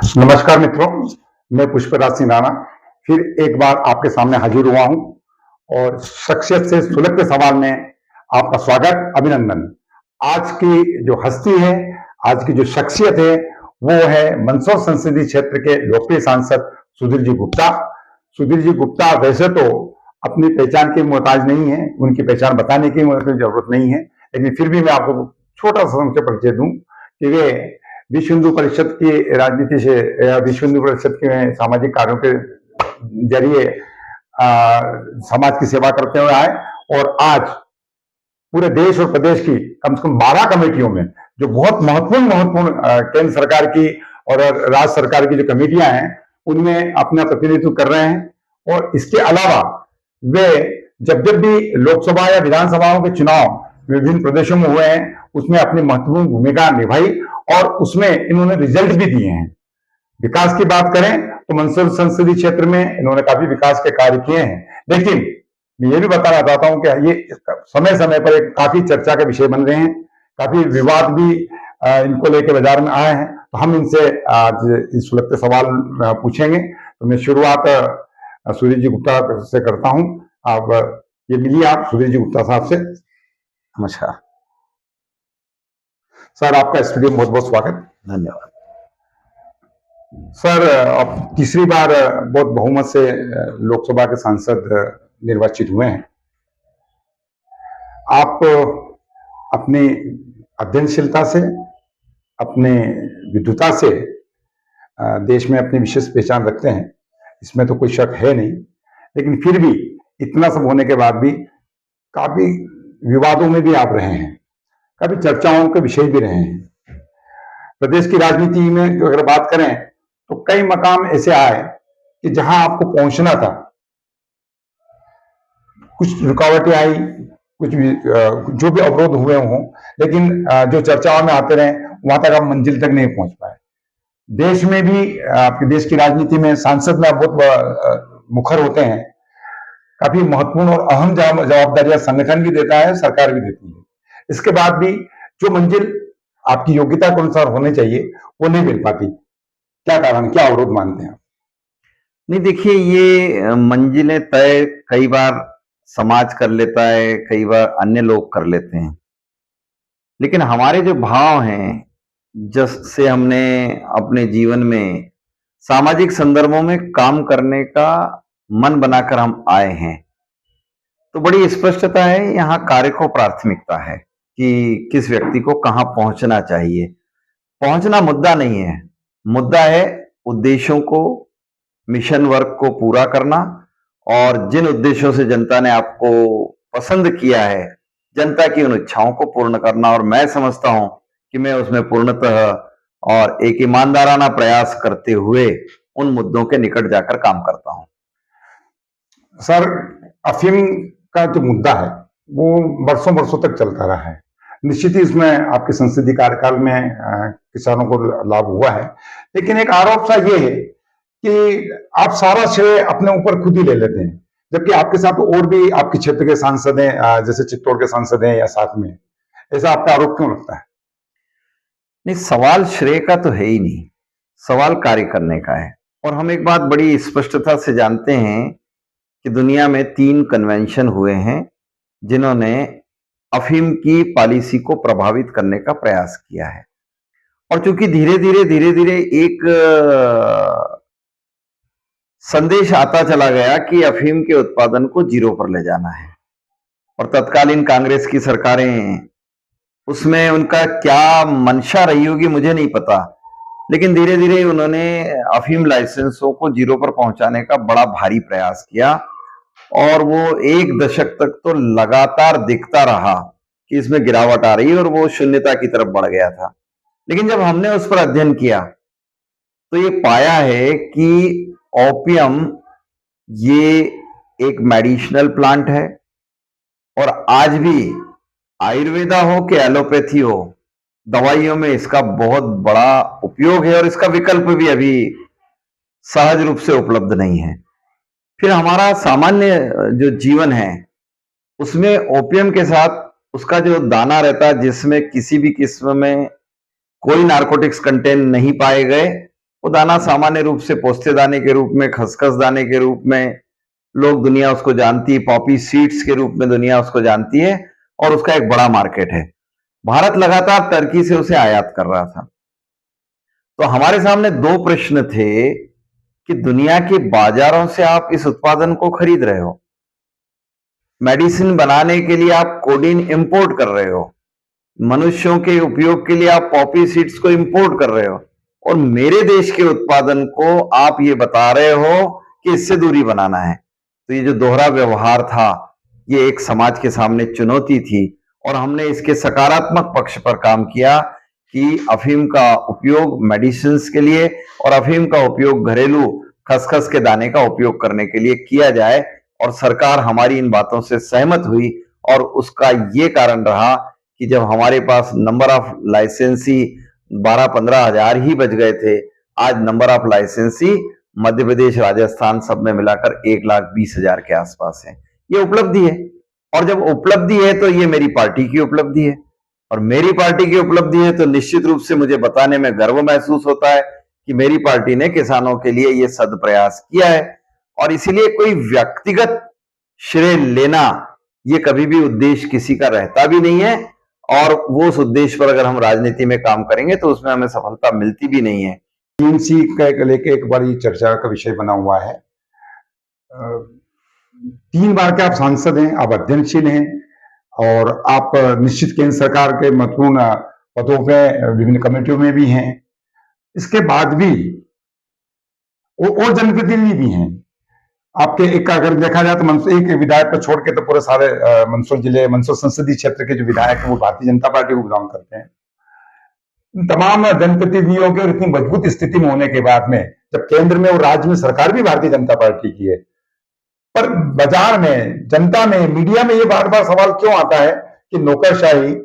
नमस्कार मित्रों, मैं पुष्पराज सिंह राणा फिर एक बार आपके सामने हाजिर हुआ हूं और शख्सियत से सुलगते सवाल में आपका स्वागत, अभिनंदन। आज की जो हस्ती है, आज की जो शख्सियत है, वो है मंदसौर संसदीय क्षेत्र के लोकप्रिय सांसद सुधीर जी गुप्ता। सुधीर जी गुप्ता वैसे तो अपनी पहचान के मोहताज नहीं है, उनकी पहचान बताने की मुझे जरूरत नहीं है, लेकिन फिर भी मैं आपको छोटा सा उनसे परिचय दूं कि वे विश्व हिंदू परिषद की राजनीति से या विश्व हिंदू परिषद के सामाजिक कार्यों के जरिए समाज की सेवा करते हुए आए और आज पूरे देश और प्रदेश की कम से कम 12 कमेटियों में जो बहुत महत्वपूर्ण केंद्र सरकार की और राज्य सरकार की जो कमेटियां हैं उनमें अपना प्रतिनिधित्व कर रहे हैं। और इसके अलावा वे जब जब भी लोकसभा या विधानसभाओं के चुनाव विभिन्न प्रदेशों में हुए हैं उसमें अपनी महत्वपूर्ण भूमिका निभाई और उसमें इन्होंने रिजल्ट भी दिए हैं। विकास की बात करें तो मंदसौर संसदीय क्षेत्र में इन्होंने काफी विकास के कार्य किए हैं, लेकिन मैं ये भी बताना चाहता हूं कि ये समय समय पर एक काफी चर्चा के विषय बन रहे हैं, काफी विवाद भी इनको लेकर बाजार में आए हैं। तो हम इनसे आज इस सुलगते सवाल पूछेंगे। तो मैं शुरुआत सुधीर जी गुप्ता से करता हूं। आप ये मिलिए आप सुधीर जी गुप्ता साहब से। नमस्कार सर, आपका स्टूडियो में बहुत बहुत स्वागत। धन्यवाद सर, अब तीसरी बार बहुत बहुमत से लोकसभा के सांसद निर्वाचित हुए हैं। आप अपनी अध्ययनशीलता से, अपने विद्वता से देश में अपनी विशेष पहचान रखते हैं, इसमें तो कोई शक है नहीं, लेकिन फिर भी इतना सब होने के बाद भी काफी विवादों में भी आप रहे हैं, काफी चर्चाओं के विषय भी रहे हैं। प्रदेश की राजनीति में जो अगर बात करें तो कई मकाम ऐसे आए कि जहां आपको पहुंचना था, कुछ रुकावटें आई, कुछ भी जो भी अवरोध हुए हों, लेकिन जो चर्चाओं में आते रहे वहां तक आप मंजिल तक नहीं पहुंच पाए। देश में भी आपके देश की राजनीति में सांसद में बहुत मुखर होते हैं, काफी महत्वपूर्ण और अहम जवाबदारियां संगठन भी देता है, सरकार भी देती है। इसके बाद भी जो मंजिल आपकी योग्यता के अनुसार होने चाहिए वो नहीं मिल पाती। क्या कारण, क्या अवरोध मानते हैं आप? नहीं, देखिए, ये मंजिलें तय कई बार समाज कर लेता है, कई बार अन्य लोग कर लेते हैं, लेकिन हमारे जो भाव हैं, जिससे हमने अपने जीवन में सामाजिक संदर्भों में काम करने का मन बनाकर हम आए हैं, तो बड़ी स्पष्टता है। यहाँ कार्य को प्राथमिकता है कि किस व्यक्ति को कहाँ पहुंचना चाहिए। पहुंचना मुद्दा नहीं है, मुद्दा है उद्देश्यों को, मिशन वर्क को पूरा करना और जिन उद्देश्यों से जनता ने आपको पसंद किया है, जनता की उन इच्छाओं को पूर्ण करना। और मैं समझता हूं कि मैं उसमें पूर्णतः और एक ईमानदाराना प्रयास करते हुए उन मुद्दों के निकट जाकर काम करता हूं। सर, अफीम का जो मुद्दा है वो बरसों बरसों तक चलता रहा है। निश्चित ही इसमें आपके संसदीय कार्यकाल में किसानों को लाभ हुआ है, लेकिन एक आरोप सा ये है कि आप सारा श्रेय अपने ऊपर खुद ही ले लेते हैं, जबकि आपके साथ और भी आपके क्षेत्र के सांसद हैं, जैसे चित्तौड़ के सांसद हैं या साथ में। ऐसा आपका आरोप क्यों लगता है? नहीं, सवाल श्रेय का तो है ही नहीं, सवाल कार्य करने का है। और हम एक बात बड़ी स्पष्टता से जानते हैं कि दुनिया में 3 कन्वेंशन हुए हैं जिन्होंने अफीम की पॉलिसी को प्रभावित करने का प्रयास किया है। और चूंकि धीरे धीरे एक संदेश आता चला गया कि अफीम के उत्पादन को 0 पर ले जाना है, और तत्कालीन कांग्रेस की सरकारें, उसमें उनका क्या मंशा रही होगी मुझे नहीं पता, लेकिन धीरे धीरे उन्होंने अफीम लाइसेंसों को 0 पर पहुंचाने का बड़ा भारी प्रयास किया। और वो 1 दशक तक तो लगातार दिखता रहा कि इसमें गिरावट आ रही है और वो शून्यता की तरफ बढ़ गया था। लेकिन जब हमने उस पर अध्ययन किया तो ये पाया है कि ओपियम ये एक मेडिसिनल प्लांट है, और आज भी आयुर्वेदा हो कि एलोपैथी हो, दवाइयों में इसका बहुत बड़ा उपयोग है और इसका विकल्प भी अभी सहज रूप से उपलब्ध नहीं है। फिर हमारा सामान्य जो जीवन है उसमें ओपियम के साथ उसका जो दाना रहता है, जिसमें किसी भी किस्म में कोई नारकोटिक्स कंटेंट नहीं पाए गए, वो दाना सामान्य रूप से पोस्ते दाने के रूप में, खसखस दाने के रूप में लोग दुनिया उसको जानती है, पॉपी सीड्स के रूप में दुनिया उसको जानती है और उसका एक बड़ा मार्केट है। भारत लगातार टर्की से उसे आयात कर रहा था। तो हमारे सामने दो प्रश्न थे कि दुनिया के बाजारों से आप इस उत्पादन को खरीद रहे हो, मेडिसिन बनाने के लिए आप कोडीन इंपोर्ट कर रहे हो, मनुष्यों के उपयोग के लिए आप पॉपी सीड्स को इंपोर्ट कर रहे हो, और मेरे देश के उत्पादन को आप ये बता रहे हो कि इससे दूरी बनाना है। तो ये जो दोहरा व्यवहार था, ये एक समाज के सामने चुनौती थी और हमने इसके सकारात्मक पक्ष पर काम किया कि अफीम का उपयोग मेडिसिन के लिए और अफीम का उपयोग घरेलू खसखस के दाने का उपयोग करने के लिए किया जाए, और सरकार हमारी इन बातों से सहमत हुई। और उसका ये कारण रहा कि जब हमारे पास नंबर ऑफ लाइसेंसी 12-15 हजार ही बच गए थे, आज नंबर ऑफ लाइसेंसी मध्य प्रदेश, राजस्थान सब में मिलाकर 1,20,000 के आसपास है। ये उपलब्धि है, और जब उपलब्धि है तो ये मेरी पार्टी की उपलब्धि है, और मेरी पार्टी की उपलब्धि है तो निश्चित रूप से मुझे बताने में गर्व महसूस होता है कि मेरी पार्टी ने किसानों के लिए ये सदप्रयास किया है। और इसीलिए कोई व्यक्तिगत श्रेय लेना ये कभी भी उद्देश्य किसी का रहता भी नहीं है, और वो उस उद्देश्य पर अगर हम राजनीति में काम करेंगे तो उसमें हमें सफलता मिलती भी नहीं है। टीएमसी का लेके एक बड़ी चर्चा का विषय बना हुआ है। 3 बार के आप सांसद हैं, आप अध्ययनशील हैं और आप निश्चित केंद्र सरकार के महत्वपूर्ण पदों पे विभिन्न कमेटियों में भी हैं। इसके बाद भी और जनप्रतिनिधि भी हैं आपके। एक अगर देखा जाए तो एक विधायक को छोड़ के तो पूरे सारे मंदसौर जिले, मंदसौर संसदीय क्षेत्र के जो विधायक हैं वो भारतीय जनता पार्टी को बिलोंग करते हैं। तमाम जनप्रतिनिधियों के और इतनी मजबूत स्थिति में होने के बाद में जब केंद्र में और राज्य में सरकार भी भारतीय जनता पार्टी की है, पर बाजार में, जनता में, मीडिया में ये बार बार सवाल क्यों आता है कि नौकरशाही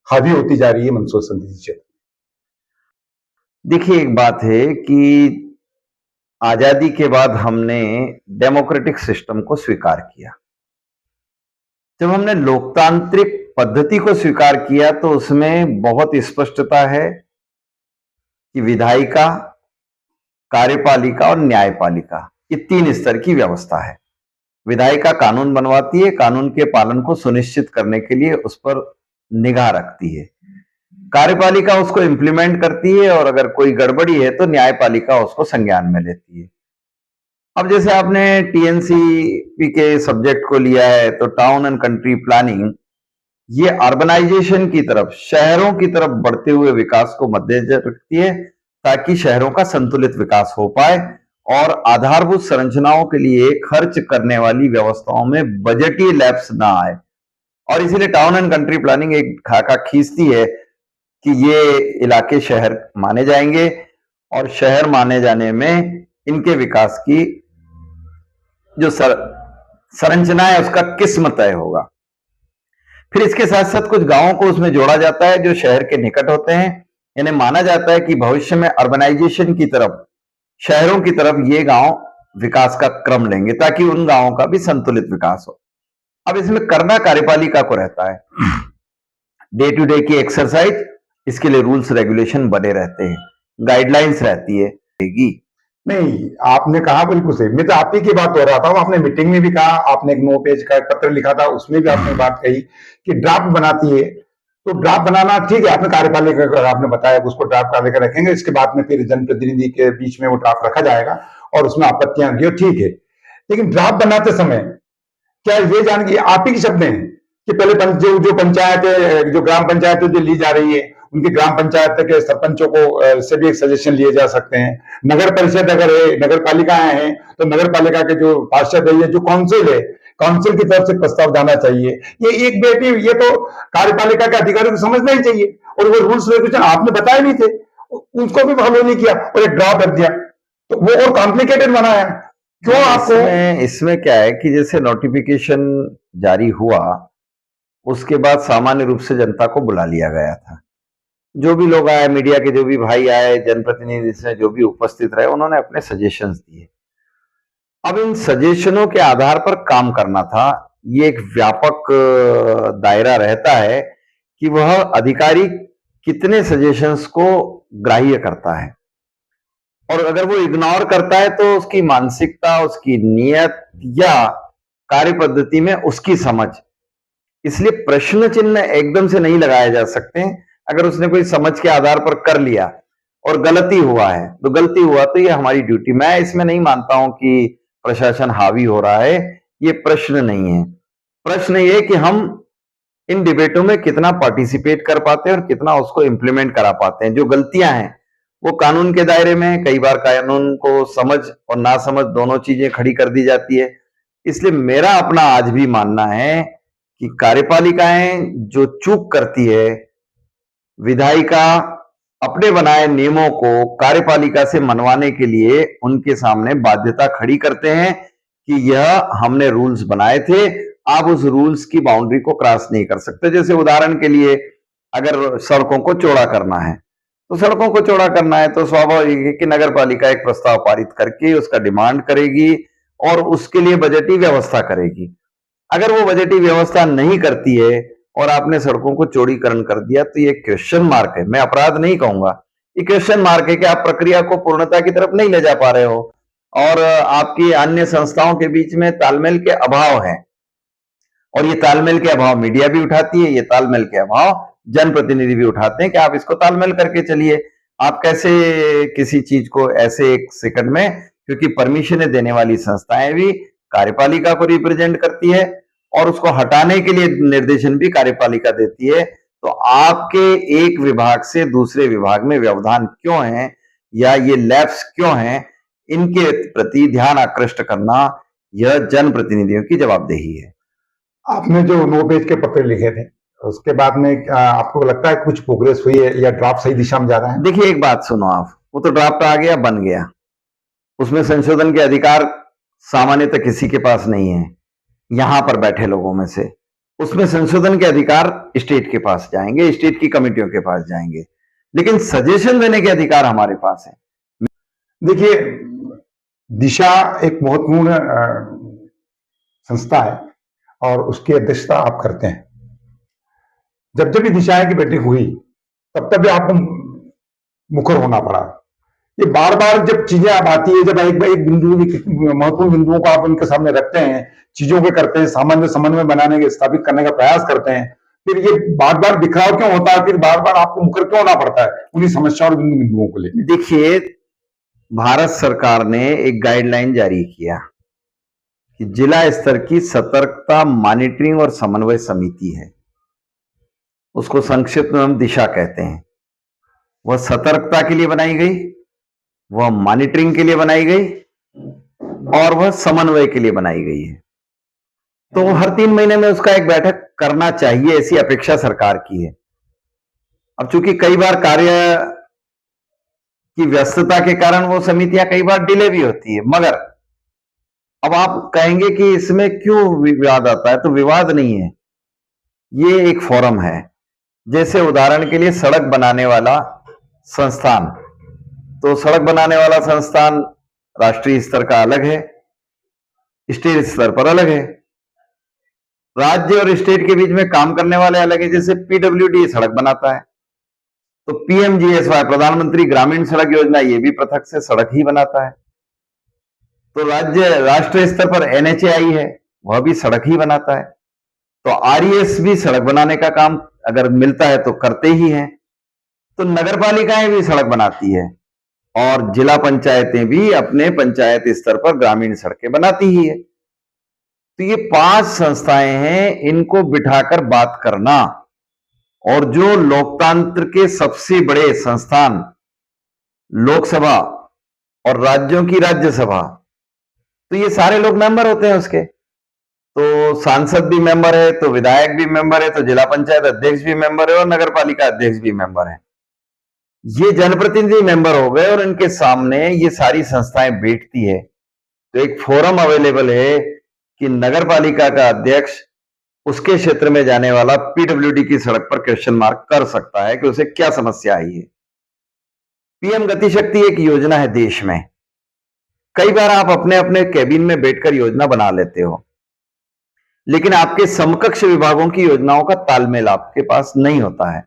हावी होती जा रही है मंदसौर संसदीय क्षेत्र? देखिए, एक बात है कि आजादी के बाद हमने डेमोक्रेटिक सिस्टम को स्वीकार किया। जब हमने लोकतांत्रिक पद्धति को स्वीकार किया तो उसमें बहुत स्पष्टता है कि विधायिका, कार्यपालिका और न्यायपालिका, ये 3 स्तर की व्यवस्था है। विधायिका कानून बनवाती है, कानून के पालन को सुनिश्चित करने के लिए उस पर निगाह रखती है। कार्यपालिका उसको इंप्लीमेंट करती है, और अगर कोई गड़बड़ी है तो न्यायपालिका उसको संज्ञान में लेती है। अब जैसे आपने टीएनसीपी के सब्जेक्ट को लिया है, तो टाउन एंड कंट्री प्लानिंग ये अर्बनाइजेशन की तरफ, शहरों की तरफ बढ़ते हुए विकास को मद्देनजर रखती है, ताकि शहरों का संतुलित विकास हो पाए और आधारभूत संरचनाओं के लिए खर्च करने वाली व्यवस्थाओं में बजटीय लैप्स ना आए। और इसीलिए टाउन एंड कंट्री प्लानिंग एक खाका खींचती है कि ये इलाके शहर माने जाएंगे, और शहर माने जाने में इनके विकास की जो संरचना है उसका किस्म तय होगा। फिर इसके साथ साथ कुछ गांवों को उसमें जोड़ा जाता है जो शहर के निकट होते हैं। इन्हें माना जाता है कि भविष्य में अर्बनाइजेशन की तरफ, शहरों की तरफ ये गांव विकास का क्रम लेंगे, ताकि उन गांवों का भी संतुलित विकास हो। अब इसमें करना कार्यपालिका को रहता है। डे टू डे की एक्सरसाइज, इसके लिए रूल्स रेगुलेशन बने रहते हैं, गाइडलाइंस रहती है। नहीं, आपने कहा बिल्कुल सही। मैं तो आप ही की बात हो रहा था। आपने मीटिंग में भी कहा, आपने एक 9 पेज का पत्र लिखा था, उसमें भी आपने बात कही कि ड्राफ्ट बनाती है। तो ड्राफ्ट बनाना ठीक है, आपने कार्यपालिका का आपने बताया उसको ड्राफ्ट का लेकर रखेंगे, इसके बाद में फिर जनप्रतिनिधि के बीच में वो ड्राफ्ट रखा जाएगा और उसमें आपत्तियां जो ठीक है। लेकिन ड्राफ्ट बनाते समय क्या ये जान के आप ही के शब्द हैं कि पहले जो पंचायत है, जो ग्राम पंचायत जो ली जा रही है, उनके ग्राम पंचायत के सरपंचों को से भी एक सजेशन लिए जा सकते हैं। नगर परिषद अगर है, नगर पालिकाएं हैं, तो नगर पालिका के जो पार्षद है, जो काउंसिल है, काउंसिल की तरफ से प्रस्ताव जाना चाहिए। ये एक बेटी, ये तो कार्यपालिका के अधिकारियों को समझना ही चाहिए। और वो रूल्स रेगुलेशन आपने बताए नहीं थे, उसको भी फॉलो नहीं किया और एक ड्राफ्ट रख दिया, तो वो और कॉम्प्लिकेटेड बनाया। क्यों आपको? इसमें क्या है कि जैसे नोटिफिकेशन जारी हुआ, उसके बाद सामान्य रूप से जनता को बुला लिया गया था। जो भी लोग आए, मीडिया के जो भी भाई आए, जनप्रतिनिधि से जो भी उपस्थित रहे, उन्होंने अपने सजेशंस दिए। अब इन सजेशनों के आधार पर काम करना था। ये एक व्यापक दायरा रहता है कि वह अधिकारी कितने सजेशंस को ग्राह्य करता है, और अगर वो इग्नोर करता है तो उसकी मानसिकता, उसकी नीयत या कार्य पद्धति में उसकी समझ, इसलिए प्रश्न चिन्ह एकदम से नहीं लगाए जा सकते। अगर उसने कोई समझ के आधार पर कर लिया और गलती हुआ है तो गलती हुआ तो ये हमारी ड्यूटी। मैं इसमें नहीं मानता हूं कि प्रशासन हावी हो रहा है, ये प्रश्न नहीं है। प्रश्न ये कि हम इन डिबेटों में कितना पार्टिसिपेट कर पाते हैं और कितना उसको इंप्लीमेंट करा पाते हैं। जो गलतियां हैं वो कानून के दायरे में है, कई बार कानून को समझ और ना समझ दोनों चीजें खड़ी कर दी जाती है। इसलिए मेरा अपना आज भी मानना है कि कार्यपालिकाएं जो चूक करती है, विधायिका अपने बनाए नियमों को कार्यपालिका से मनवाने के लिए उनके सामने बाध्यता खड़ी करते हैं कि यह हमने रूल्स बनाए थे, आप उस रूल्स की बाउंड्री को क्रॉस नहीं कर सकते। जैसे उदाहरण के लिए अगर सड़कों को चौड़ा करना है तो सड़कों को चौड़ा करना है तो स्वाभाविक है कि नगर पालिका एक प्रस्ताव पारित करके उसका डिमांड करेगी और उसके लिए बजटीय व्यवस्था करेगी। अगर वो बजटीय व्यवस्था नहीं करती है और आपने सड़कों को चौड़ीकरण कर दिया तो ये क्वेश्चन मार्क है। मैं अपराध नहीं कहूंगा, ये क्वेश्चन मार्क है कि आप प्रक्रिया को पूर्णता की तरफ नहीं ले जा पा रहे हो और आपकी अन्य संस्थाओं के बीच में तालमेल के अभाव है। और ये तालमेल के अभाव मीडिया भी उठाती है, ये तालमेल के अभाव जनप्रतिनिधि भी उठाते हैं कि आप इसको तालमेल करके चलिए। आप कैसे किसी चीज को ऐसे एक सेकंड में, क्योंकि परमिशन देने वाली संस्थाएं भी कार्यपालिका को रिप्रेजेंट करती है और उसको हटाने के लिए निर्देशन भी कार्यपालिका देती है। तो आपके एक विभाग से दूसरे विभाग में व्यवधान क्यों है या ये लैप्स क्यों है, इनके प्रति ध्यान आकृष्ट करना यह जनप्रतिनिधियों की जवाबदेही है। आपने जो 9 पेज के पत्र लिखे थे उसके बाद में आपको लगता है कुछ प्रोग्रेस हुई है या ड्राफ्ट सही दिशा में जा रहा है? देखिए एक बात सुनो आप, वो तो ड्राफ्ट आ गया, बन गया, उसमें संशोधन के अधिकार सामान्यतः किसी के पास नहीं है यहां पर बैठे लोगों में से। उसमें संशोधन के अधिकार स्टेट के पास जाएंगे, स्टेट की कमेटियों के पास जाएंगे, लेकिन सजेशन देने के अधिकार हमारे पास है। देखिए, दिशा एक महत्वपूर्ण संस्था है और उसकी अध्यक्षता आप करते हैं। जब जब भी दिशाएं की बैठक हुई तब तब भी आपको मुखर होना पड़ा। ये बार बार जब चीजें आप आती है, जब एक बिंदु, महत्वपूर्ण बिंदुओं को आप उनके सामने रखते हैं, चीजों को करते हैं, सामान्य समन्वय बनाने के, स्थापित करने का प्रयास करते हैं, फिर ये बार बार बिखराव क्यों होता है? फिर बार बार आपको मुखर क्यों होना पड़ता है उन्हीं समस्याओं और बिंदुओं को लेकर? देखिए, भारत सरकार ने एक गाइडलाइन जारी किया कि जिला स्तर की सतर्कता मॉनिटरिंग और समन्वय समिति है, उसको संक्षिप्त में हम दिशा कहते हैं। वह सतर्कता के लिए बनाई गई, वह मॉनिटरिंग के लिए बनाई गई और वह समन्वय के लिए बनाई गई है। तो हर 3 महीने में उसका एक बैठक करना चाहिए, ऐसी अपेक्षा सरकार की है। अब चूंकि कई बार कार्य की व्यस्तता के कारण वो समितियां कई बार डिले भी होती है, मगर अब आप कहेंगे कि इसमें क्यों विवाद आता है, तो विवाद नहीं है, ये एक फोरम है। जैसे उदाहरण के लिए सड़क बनाने वाला संस्थान, तो सड़क बनाने वाला संस्थान राष्ट्रीय स्तर का अलग है, स्टेट स्तर पर अलग है, राज्य और स्टेट के बीच में काम करने वाले अलग है। जैसे पीडब्ल्यूडी सड़क बनाता है, तो पीएमजीएसवाई प्रधानमंत्री ग्रामीण सड़क योजना ये भी पृथक से सड़क ही बनाता है। तो राष्ट्रीय स्तर पर एनएचएआई है, वह भी सड़क ही बनाता है। तो आरईएस भी सड़क बनाने का काम अगर मिलता है तो करते ही हैं। तो नगर पालिकाएं भी सड़क बनाती है और जिला पंचायतें भी अपने पंचायत स्तर पर ग्रामीण सड़कें बनाती ही है। तो ये 5 संस्थाएं हैं, इनको बिठाकर बात करना, और जो लोकतंत्र के सबसे बड़े संस्थान लोकसभा और राज्यों की राज्यसभा, तो ये सारे लोग मेंबर होते हैं उसके। तो सांसद भी मेंबर है, तो विधायक भी मेंबर है, तो जिला पंचायत अध्यक्ष भी मेंबर है और नगर पालिका अध्यक्ष भी मेंबर है। ये जनप्रतिनिधि मेंबर हो गए और इनके सामने ये सारी संस्थाएं बैठती है। तो एक फोरम अवेलेबल है कि नगर पालिका का अध्यक्ष उसके क्षेत्र में जाने वाला पीडब्ल्यूडी की सड़क पर क्वेश्चन मार्क कर सकता है कि उसे क्या समस्या आई है। पीएम गति शक्ति एक योजना है देश में। कई बार आप अपने अपने कैबिन में बैठकर योजना बना लेते हो, लेकिन आपके समकक्ष विभागों की योजनाओं का तालमेल आपके पास नहीं होता है।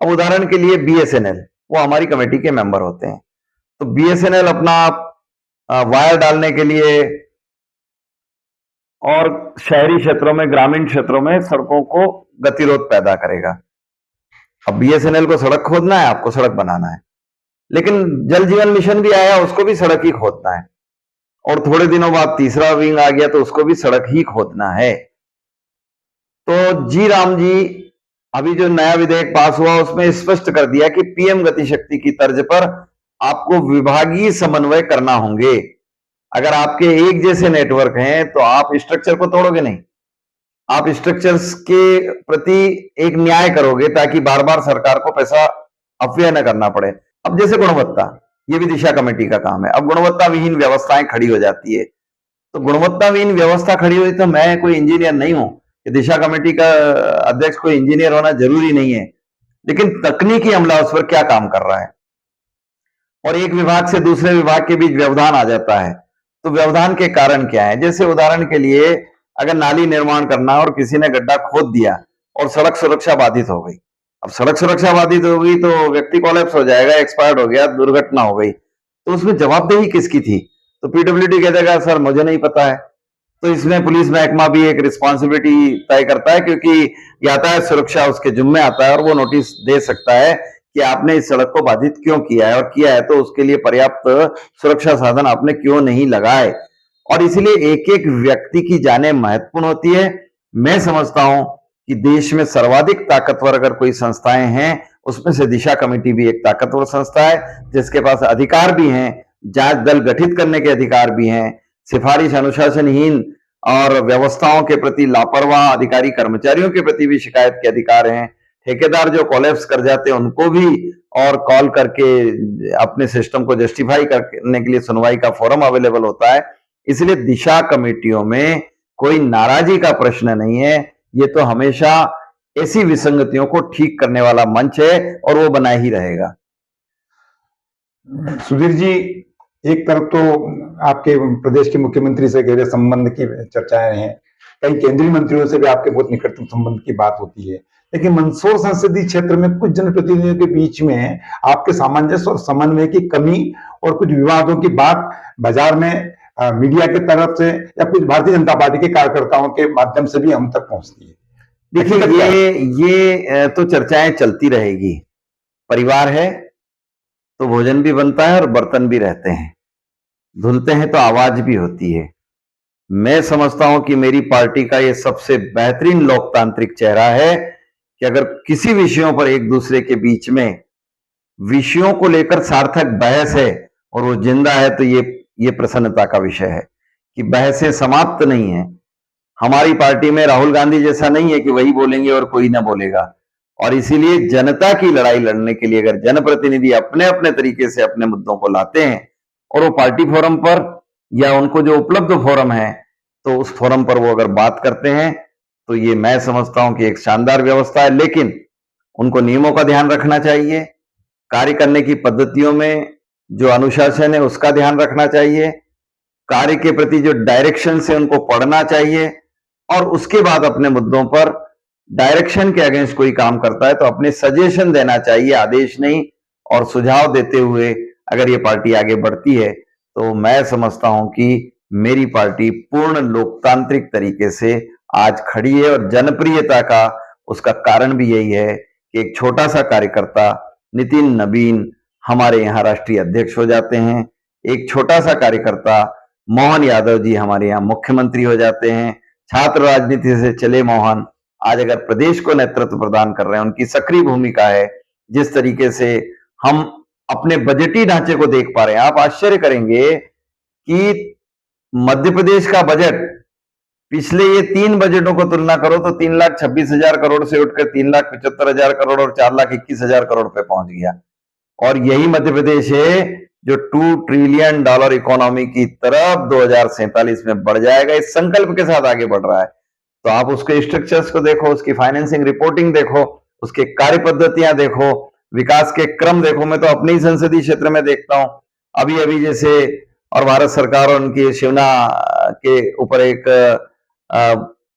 अब उदाहरण के लिए बीएसएनएल, वो हमारी कमेटी के मेंबर होते हैं, तो बीएसएनएल अपना वायर डालने के लिए और शहरी क्षेत्रों में, ग्रामीण क्षेत्रों में सड़कों को गतिरोध पैदा करेगा। अब बीएसएनएल को सड़क खोदना है, आपको सड़क बनाना है, लेकिन जल जीवन मिशन भी आया, उसको भी सड़क ही खोदना है, और थोड़े दिनों बाद तीसरा विंग आ गया तो उसको भी सड़क ही खोदना है। तो जी राम जी, अभी जो नया विधेयक पास हुआ उसमें स्पष्ट कर दिया कि पीएम गति शक्ति की तर्ज पर आपको विभागीय समन्वय करना होंगे। अगर आपके एक जैसे नेटवर्क हैं तो आप स्ट्रक्चर को तोड़ोगे नहीं, आप स्ट्रक्चर्स के प्रति एक न्याय करोगे ताकि बार बार सरकार को पैसा अपव्यय न करना पड़े। अब जैसे गुणवत्ता, ये भी दिशा कमेटी का काम है। अब गुणवत्ता विहीन व्यवस्थाएं खड़ी हो जाती है, तो गुणवत्ता विहीन व्यवस्था खड़ी हुई तो मैं कोई इंजीनियर नहीं हूं, दिशा कमेटी का अध्यक्ष कोई इंजीनियर होना जरूरी नहीं है, लेकिन तकनीकी अमला उस पर क्या काम कर रहा है और एक विभाग से दूसरे विभाग के बीच व्यवधान आ जाता है। तो व्यवधान के कारण क्या है? जैसे उदाहरण के लिए अगर नाली निर्माण करना और किसी ने गड्ढा खोद दिया और सड़क सुरक्षा बाधित हो गई, अब सड़क सुरक्षा बाधित हो गई तो व्यक्ति कोलैप्स हो जाएगा, एक्सपायर्ड हो गया, दुर्घटना हो गई, तो उसमें जवाबदेही किसकी थी? तो पीडब्ल्यूडी कह देगा सर मुझे नहीं पता है। तो इसमें पुलिस महकमा भी एक रिस्पॉन्सिबिलिटी तय करता है, क्योंकि यातायात सुरक्षा उसके जिम्मे आता है और वो नोटिस दे सकता है कि आपने इस सड़क को बाधित क्यों किया है, और किया है तो उसके लिए पर्याप्त सुरक्षा साधन आपने क्यों नहीं लगाए। और इसलिए एक एक व्यक्ति की जानें महत्वपूर्ण होती है। मैं समझता हूं कि देश में सर्वाधिक ताकतवर अगर कोई संस्थाएं हैं, उसमें से दिशा कमेटी भी एक ताकतवर संस्था है, जिसके पास अधिकार भी हैं, जांच दल गठित करने के अधिकार भी हैं, सिफारिश अनुशासनहीन और व्यवस्थाओं के प्रति लापरवाह अधिकारी कर्मचारियों के प्रति भी शिकायत के अधिकार हैं, ठेकेदार जो कोलैप्स कर जाते हैं उनको भी और कॉल करके अपने सिस्टम को जस्टिफाई करने के लिए सुनवाई का फोरम अवेलेबल होता है। इसलिए दिशा कमेटियों में कोई नाराजगी का प्रश्न नहीं है, ये तो हमेशा ऐसी विसंगतियों को ठीक करने वाला मंच है और वो बना ही रहेगा। सुधीर जी, एक तरफ तो आपके प्रदेश के मुख्यमंत्री से गहरे संबंध की चर्चाएं हैं, कई केंद्रीय मंत्रियों से भी आपके बहुत निकटतम संबंध की बात होती है, लेकिन मंदसौर संसदीय क्षेत्र में कुछ जनप्रतिनिधियों के बीच में आपके सामंजस्य और समन्वय की कमी और कुछ विवादों की बात बाजार में मीडिया की तरफ से या कुछ भारतीय जनता पार्टी के कार्यकर्ताओं के माध्यम से भी हम तक पहुंचती है। देखिए ये तो चर्चाएं चलती रहेगी। परिवार है तो भोजन भी बनता है और बर्तन भी रहते हैं, धुलते हैं तो आवाज भी होती है। मैं समझता हूं कि मेरी पार्टी का ये सबसे बेहतरीन लोकतांत्रिक चेहरा है कि अगर किसी विषयों पर एक दूसरे के बीच में विषयों को लेकर सार्थक बहस है और वो जिंदा है, तो ये प्रसन्नता का विषय है कि बहसें समाप्त नहीं है। हमारी पार्टी में राहुल गांधी जैसा नहीं है कि वही बोलेंगे और कोई ना बोलेगा, और इसीलिए जनता की लड़ाई लड़ने के लिए अगर जनप्रतिनिधि अपने अपने तरीके से अपने मुद्दों को लाते हैं और वो पार्टी फोरम पर या उनको जो उपलब्ध फोरम है तो उस फोरम पर वो अगर बात करते हैं, तो ये मैं समझता हूं कि एक शानदार व्यवस्था है। लेकिन उनको नियमों का ध्यान रखना चाहिए, कार्य करने की पद्धतियों में जो अनुशासन है उसका ध्यान रखना चाहिए, कार्य के प्रति जो डायरेक्शन है उनको पढ़ना चाहिए, और उसके बाद अपने मुद्दों पर डायरेक्शन के अगेंस्ट कोई काम करता है तो अपने सजेशन देना चाहिए, आदेश नहीं, और सुझाव देते हुए अगर ये पार्टी आगे बढ़ती है तो मैं समझता हूं कि मेरी पार्टी पूर्ण लोकतांत्रिक तरीके से आज खड़ी है। और जनप्रियता का उसका कारण भी यही है कि एक छोटा सा कार्यकर्ता नितिन नवीन हमारे यहाँ राष्ट्रीय अध्यक्ष हो जाते हैं, एक छोटा सा कार्यकर्ता मोहन यादव जी हमारे यहाँ मुख्यमंत्री हो जाते हैं, छात्र राजनीति से चले मोहन आज अगर प्रदेश को नेतृत्व प्रदान कर रहे हैं, उनकी सक्रिय भूमिका है। जिस तरीके से हम अपने बजटीय ढांचे को देख पा रहे हैं, आप आश्चर्य करेंगे कि मध्य प्रदेश का बजट पिछले ये 3 बजटों को तुलना करो तो 3,26,000 करोड़ से उठकर 3,75,000 करोड़ और 4,21,000 करोड़ पे पहुंच गया। और यही मध्य प्रदेश है जो $2 ट्रिलियन इकोनॉमी की तरफ 2047 में बढ़ जाएगा, इस संकल्प के साथ आगे बढ़ रहा है। तो आप उसके स्ट्रक्चर्स को देखो, उसकी फाइनेंसिंग रिपोर्टिंग देखो, उसके कार्य पद्धतियां देखो, विकास के क्रम देखो। मैं तो अपने ही संसदीय क्षेत्र में देखता हूं, अभी अभी जैसे और भारत सरकार और उनकी शिवना के ऊपर एक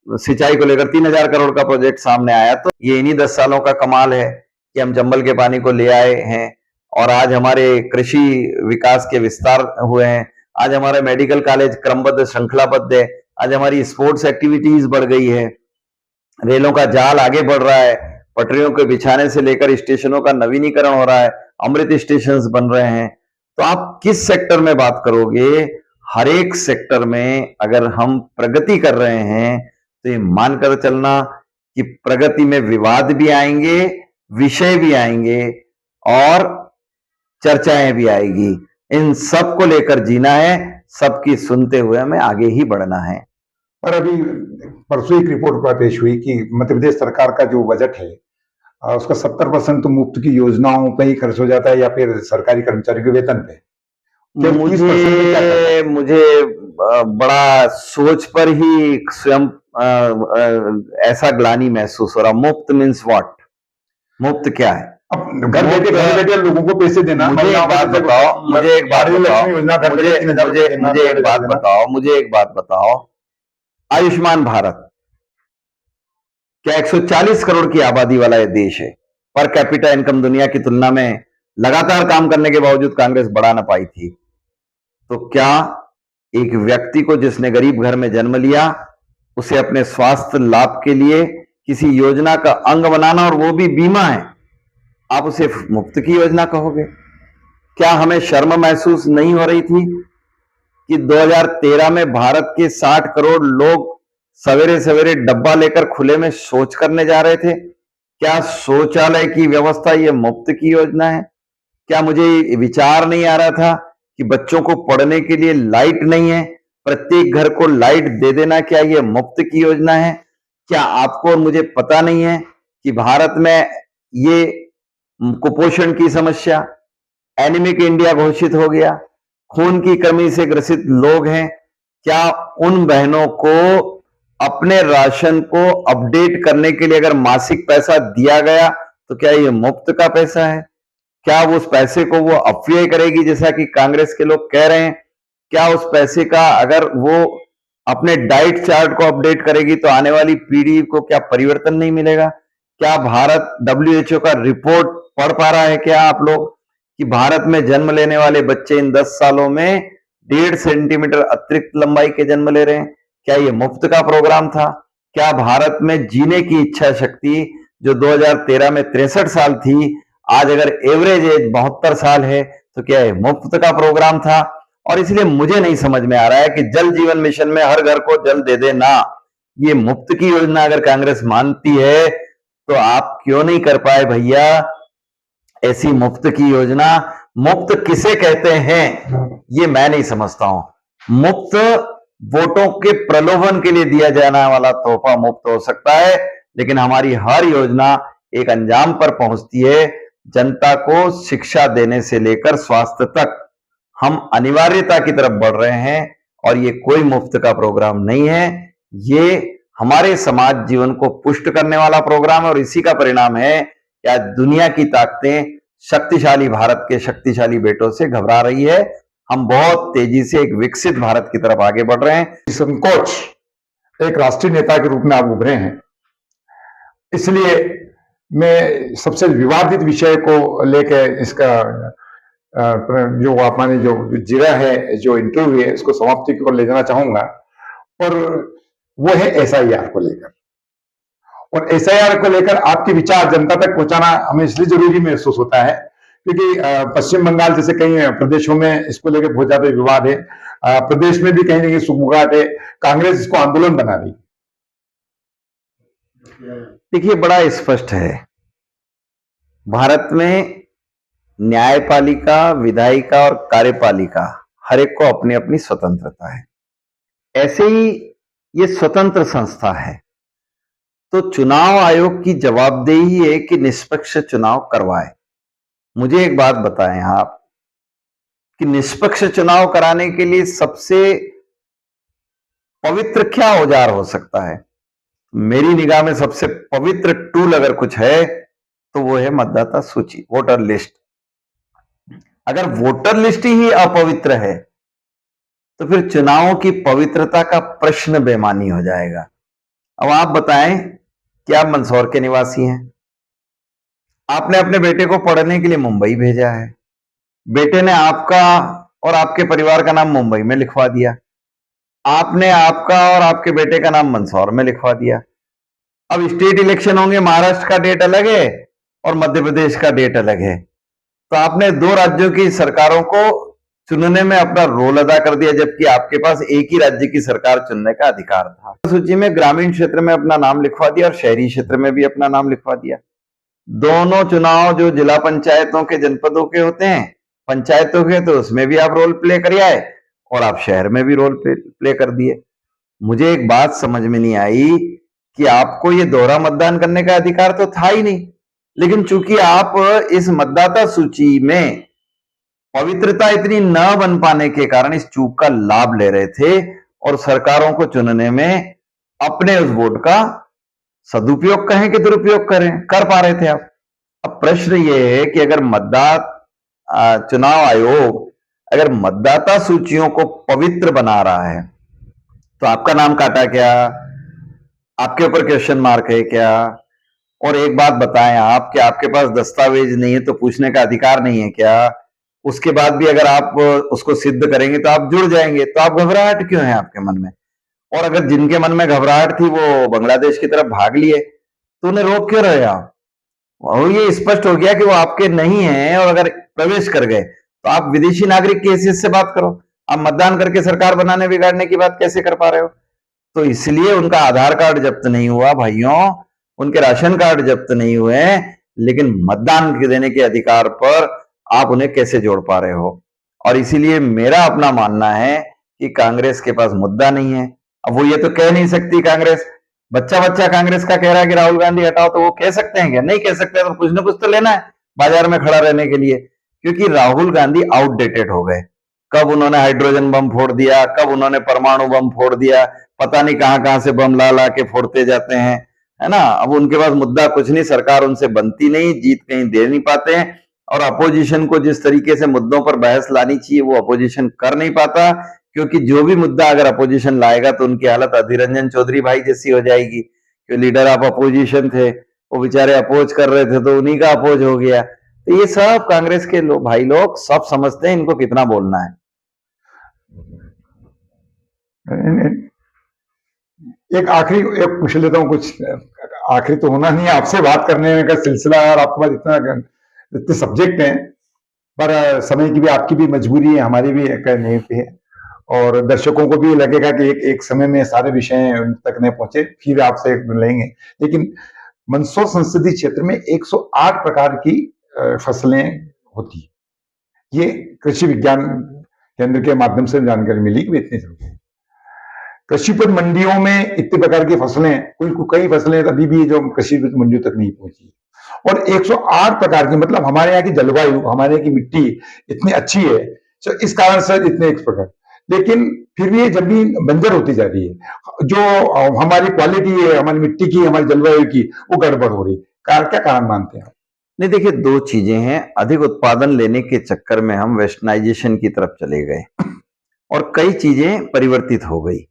सिंचाई को लेकर 3,000 करोड़ का प्रोजेक्ट सामने आया। तो ये इन्हीं 10 सालों का कमाल है कि हम चंबल के पानी को ले आए हैं और आज हमारे कृषि विकास के विस्तार हुए हैं, आज हमारे मेडिकल कॉलेज क्रमबद्ध श्रृंखलाबद्ध है, आज हमारी स्पोर्ट्स एक्टिविटीज बढ़ गई है, रेलों का जाल आगे बढ़ रहा है, पटरियों के बिछाने से लेकर स्टेशनों का नवीनीकरण हो रहा है, अमृत स्टेशंस बन रहे हैं। तो आप किस सेक्टर में बात करोगे, हर एक सेक्टर में अगर हम प्रगति कर रहे हैं तो ये मानकर चलना कि प्रगति में विवाद भी आएंगे, विषय भी आएंगे और चर्चाएं भी आएगी। इन सब को लेकर जीना है, सबकी सुनते हुए हमें आगे ही बढ़ना है। पर अभी परसों एक रिपोर्ट पेश हुई कि मध्य प्रदेश सरकार का जो बजट है उसका 70% तो मुफ्त की योजनाओं पे ही खर्च हो जाता है या फिर सरकारी कर्मचारियों के वेतन पे। मुझे बड़ा सोच पर ही स्वयं ऐसा ग्लानि महसूस हो रहा। मुफ्त मीन्स व्हाट? मुफ्त क्या है? अब घर बैठे लोगों को पैसे देना। मुझे एक बात बताओ, आयुष्मान भारत क्या 140 करोड़ की आबादी वाला ये देश है? पर कैपिटा इनकम दुनिया की तुलना में लगातार काम करने के बावजूद कांग्रेस बढ़ा ना पाई थी। तो क्या एक व्यक्ति को जिसने गरीब घर में जन्म लिया उसे अपने स्वास्थ्य लाभ के लिए किसी योजना का अंग बनाना, और वो भी बीमा है, आप उसे मुफ्त की योजना कहोगे? क्या हमें शर्म महसूस नहीं हो रही थी कि 2013 में भारत के 60 करोड़ लोग सवेरे सवेरे डब्बा लेकर खुले में शौच करने जा रहे थे? क्या शौचालय की व्यवस्था ये मुफ्त की योजना है? क्या मुझे विचार नहीं आ रहा था कि बच्चों को पढ़ने के लिए लाइट नहीं है, प्रत्येक घर को लाइट दे देना, क्या ये मुफ्त की योजना है? क्या आपको और मुझे पता नहीं है कि भारत में ये कुपोषण की समस्या, एनीमिक इंडिया घोषित हो गया, खून की कमी से ग्रसित लोग हैं? क्या उन बहनों को अपने राशन को अपडेट करने के लिए अगर मासिक पैसा दिया गया तो क्या ये मुफ्त का पैसा है? क्या उस पैसे को वो अपव्यय करेगी जैसा कि कांग्रेस के लोग कह रहे हैं? क्या उस पैसे का अगर वो अपने डाइट चार्ट को अपडेट करेगी तो आने वाली पीढ़ी को क्या परिवर्तन नहीं मिलेगा? क्या भारत WHO का रिपोर्ट पढ़ पा रहा है क्या आप लोग कि भारत में जन्म लेने वाले बच्चे इन 10 सालों में 1.5 सेंटीमीटर अतिरिक्त लंबाई के जन्म ले रहे हैं? क्या ये मुफ्त का प्रोग्राम था? क्या भारत में जीने की इच्छा शक्ति जो 2013 में 63 साल थी, आज अगर एवरेज एज 72 साल है, तो क्या ये मुफ्त का प्रोग्राम था? और इसलिए मुझे नहीं समझ में आ रहा है कि जल जीवन मिशन में हर घर को जल दे देना ये मुफ्त की योजना अगर कांग्रेस मानती है तो आप क्यों नहीं कर पाए भैया ऐसी मुफ्त की योजना? मुफ्त किसे कहते हैं ये मैं नहीं समझता हूं। मुफ्त वोटों के प्रलोभन के लिए दिया जाने वाला तोहफा मुफ्त हो सकता है, लेकिन हमारी हर योजना एक अंजाम पर पहुंचती है। जनता को शिक्षा देने से लेकर स्वास्थ्य तक हम अनिवार्यता की तरफ बढ़ रहे हैं और ये कोई मुफ्त का प्रोग्राम नहीं है। ये हमारे समाज जीवन को पुष्ट करने वाला प्रोग्राम है और इसी का परिणाम है कि आज दुनिया की ताकतें शक्तिशाली भारत के शक्तिशाली बेटों से घबरा रही है। हम बहुत तेजी से एक विकसित भारत की तरफ आगे बढ़ रहे हैं। संकोच एक राष्ट्रीय नेता के रूप में आप उभरे हैं, इसलिए मैं सबसे विवादित विषय को लेकर इसका जो आपने जो जिरा है, जो इंटरव्यू है, इसको समाप्ति की ओर ले जाना चाहूंगा। और वो है SIR को लेकर, और SIR को लेकर आपके विचार जनता तक पहुंचाना हमें इसलिए जरूरी महसूस होता है क्योंकि पश्चिम बंगाल जैसे कई प्रदेशों में इसको लेकर बहुत ज्यादा विवाद है। प्रदेश में भी कहीं ना कहीं सुगबुगाहट है, कांग्रेस इसको आंदोलन बना रही। देखिए, बड़ा स्पष्ट है, भारत में न्यायपालिका, विधायिका और कार्यपालिका हर एक को अपनी अपनी स्वतंत्रता है। ऐसे ही ये स्वतंत्र संस्था है, तो चुनाव आयोग की जवाबदेही है कि निष्पक्ष चुनाव करवाए। मुझे एक बात बताएं आप कि निष्पक्ष चुनाव कराने के लिए सबसे पवित्र क्या औजार हो सकता है? मेरी निगाह में सबसे पवित्र टूल अगर कुछ है तो वो है मतदाता सूची, वोटर लिस्ट। अगर वोटर लिस्ट ही अपवित्र है तो फिर चुनावों की पवित्रता का प्रश्न बेमानी हो जाएगा। अब आप बताएं कि आप मंदसौर के निवासी हैं, आपने अपने बेटे को पढ़ने के लिए मुंबई भेजा है, बेटे ने आपका और आपके परिवार का नाम मुंबई में लिखवा दिया, आपने आपका और आपके बेटे का नाम मंदसौर में लिखवा दिया। अब स्टेट इलेक्शन होंगे, महाराष्ट्र का डेट अलग है और मध्य प्रदेश का डेट अलग है, तो आपने दो राज्यों की सरकारों को चुनने में अपना रोल अदा कर दिया, जबकि आपके पास एक ही राज्य की सरकार चुनने का अधिकार था। सूची में ग्रामीण क्षेत्र में अपना नाम लिखवा दिया और शहरी क्षेत्र में भी अपना नाम लिखवा दिया। दोनों चुनाव जो जिला पंचायतों के, जनपदों के होते हैं, पंचायतों के, तो उसमें भी आप रोल प्ले कर आए और आप शहर में भी रोल प्ले कर दिए। मुझे एक बात समझ में नहीं आई कि आपको ये दोहरा मतदान करने का अधिकार तो था ही नहीं, लेकिन चूंकि आप इस मतदाता सूची में पवित्रता इतनी न बन पाने के कारण इस चूक का लाभ ले रहे थे और सरकारों को चुनने में अपने उस वोट का सदुपयोग कहें कि दुरुपयोग कर पा रहे थे आप। अब प्रश्न ये है कि अगर चुनाव आयोग अगर मतदाता सूचियों को पवित्र बना रहा है तो आपका नाम काटा क्या, आपके ऊपर क्वेश्चन मार्क है क्या? और एक बात बताएं आप कि आपके पास दस्तावेज नहीं है तो पूछने का अधिकार नहीं है क्या? उसके बाद भी अगर आप उसको सिद्ध करेंगे तो आप जुड़ जाएंगे, तो आप घबराहट क्यों है आपके मन में? और अगर जिनके मन में घबराहट थी वो बांग्लादेश की तरफ भाग लिए तो उन्हें रोक क्यों रहे आप? और ये स्पष्ट हो गया कि वो आपके नहीं है, और अगर प्रवेश कर गए तो आप विदेशी नागरिक की हैसियत से बात करो, आप मतदान करके सरकार बनाने बिगाड़ने की बात कैसे कर पा रहे हो? तो इसलिए उनका आधार कार्ड जब्त नहीं हुआ भाइयों, उनके राशन कार्ड जब्त नहीं हुए, लेकिन मतदान देने के अधिकार पर आप उन्हें कैसे जोड़ पा रहे हो? और इसीलिए मेरा अपना मानना है कि कांग्रेस के पास मुद्दा नहीं है। अब वो ये तो कह नहीं सकती कांग्रेस, बच्चा बच्चा कांग्रेस का कह रहा है कि राहुल गांधी हटाओ, तो वो कह सकते हैं क्या? नहीं कह सकते, तो कुछ ना कुछ तो लेना है बाजार में खड़ा रहने के लिए, क्योंकि राहुल गांधी आउटडेटेड हो गए। कब उन्होंने हाइड्रोजन बम फोड़ दिया, कब उन्होंने परमाणु बम फोड़ दिया, पता नहीं कहां कहां से बम ला ला के फोड़ते जाते हैं, है ना? अब उनके पास मुद्दा कुछ नहीं, सरकार उनसे बनती नहीं, जीत कहीं दे नहीं पाते हैं, और अपोजिशन को जिस तरीके से मुद्दों पर बहस लानी चाहिए वो अपोजिशन कर नहीं पाता, क्योंकि जो भी मुद्दा अगर अपोजिशन लाएगा तो उनकी हालत अधीर रंजन चौधरी भाई जैसी हो जाएगी, जो लीडर ऑफ अपोजिशन थे, वो बेचारे अपोज कर रहे थे तो उन्हीं का अपोज हो गया। तो ये सब कांग्रेस के भाई लोग सब समझते हैं इनको कितना बोलना है। एक आखिरी एक पूछ लेता हूँ, कुछ आखिरी तो होना नहीं है, आपसे बात करने का सिलसिला और आपके पास इतने सब्जेक्ट हैं, पर समय की भी आपकी भी मजबूरी है, हमारी भी करने पे है, और दर्शकों को भी लगेगा कि एक समय में सारे विषय उन तक नहीं पहुंचे, फिर आपसे मिलेंगे। लेकिन मंदसौर संसदीय क्षेत्र में 108 प्रकार की फसलें होती है। ये कृषि विज्ञान केंद्र के माध्यम से जानकारी मिली कि इतनी जरूरत। कृषि उपज मंडियों में इतने प्रकार की फसलें, कई फसलें अभी भी जो कृषि उपज मंडियों तक नहीं पहुंची, और 108 प्रकार की, मतलब हमारे यहाँ की जलवायु, हमारे यहाँ की मिट्टी इतनी अच्छी है, तो इस कारण से इतने एक प्रकार, लेकिन फिर भी ये जमीन बंजर होती जा रही है, जो हमारी क्वालिटी है, हमारी मिट्टी की, हमारी जलवायु की, वो गड़बड़ हो रही है। क्या कारण मानते हैं? नहीं, देखिए, दो चीजें हैं। अधिक उत्पादन लेने के चक्कर में हम वेस्टर्नाइजेशन की तरफ चले गए और कई चीजें परिवर्तित हो गई,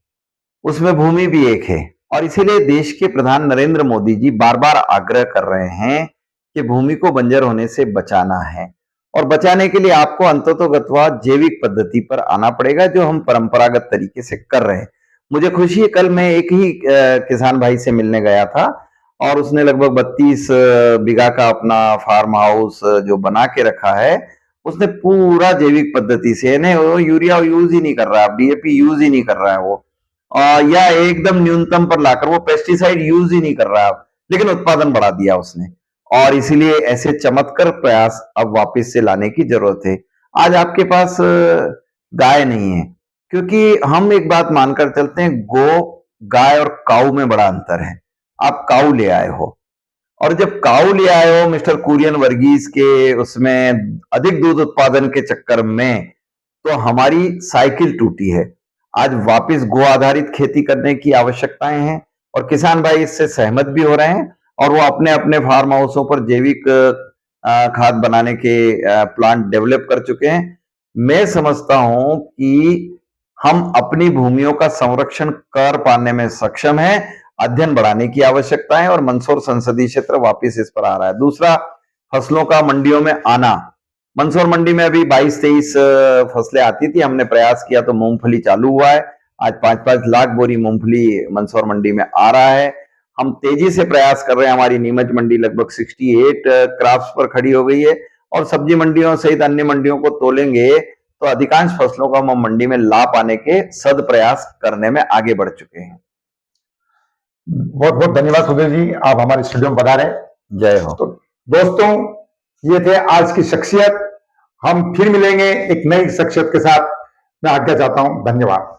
उसमें भूमि भी एक है, और इसीलिए देश के प्रधान नरेंद्र मोदी जी बार बार आग्रह कर रहे हैं कि भूमि को बंजर होने से बचाना है, और बचाने के लिए आपको अंततोगत्वा जैविक पद्धति पर आना पड़ेगा, जो हम परंपरागत तरीके से कर रहे हैं। मुझे खुशी है, कल मैं एक ही किसान भाई से मिलने गया था और उसने लगभग 32 बीघा का अपना फार्म हाउस जो बना के रखा है, उसने पूरा जैविक पद्धति से, वो यूरिया यूज ही नहीं कर रहा, डीएपी यूज ही नहीं कर रहा है वो, या एकदम न्यूनतम पर लाकर वो पेस्टिसाइड यूज ही नहीं कर रहा, लेकिन उत्पादन बढ़ा दिया उसने। और इसीलिए ऐसे चमत्कार प्रयास अब वापस से लाने की जरूरत है। आज आपके पास गाय नहीं है, क्योंकि हम एक बात मानकर चलते हैं, गाय और काऊ में बड़ा अंतर है। आप काऊ ले आए हो, और जब काऊ ले आए हो मिस्टर कुरियन वर्गीस के उसमें अधिक दूध उत्पादन के चक्कर में, तो हमारी साइकिल टूटी है। आज वापस गो आधारित खेती करने की आवश्यकताएं हैं, और किसान भाई इससे सहमत भी हो रहे हैं, और वो अपने अपने फार्म हाउसों पर जैविक खाद बनाने के प्लांट डेवलप कर चुके हैं। मैं समझता हूं कि हम अपनी भूमियों का संरक्षण कर पाने में सक्षम हैं। अध्ययन बढ़ाने की आवश्यकता है, और मंदसौर संसदीय क्षेत्र वापस इस पर आ रहा है। दूसरा, फसलों का मंडियों में आना, मंदसौर मंडी में अभी 22-23 फसलें आती थी, हमने प्रयास किया तो मूंगफली चालू हुआ है। आज 5-5 लाख बोरी मूंगफली मंदसौर मंडी में आ रहा है। हम तेजी से प्रयास कर रहे हैं, हमारी नीमच मंडी लगभग 68 क्राफ्ट्स पर खड़ी हो गई है और सब्जी मंडियों सहित अन्य मंडियों को तोलेंगे तो अधिकांश फसलों को हम मंडी में ला पाने के सद प्रयास करने में आगे बढ़ चुके हैं। बहुत बहुत धन्यवाद सुधीर जी, आप हमारे स्टूडियो में पधारे। जय हो। तो दोस्तों, ये थे आज की शख्सियत। हम फिर मिलेंगे एक नई शख्सियत के साथ। मैं आज्ञा चाहता हूं। धन्यवाद।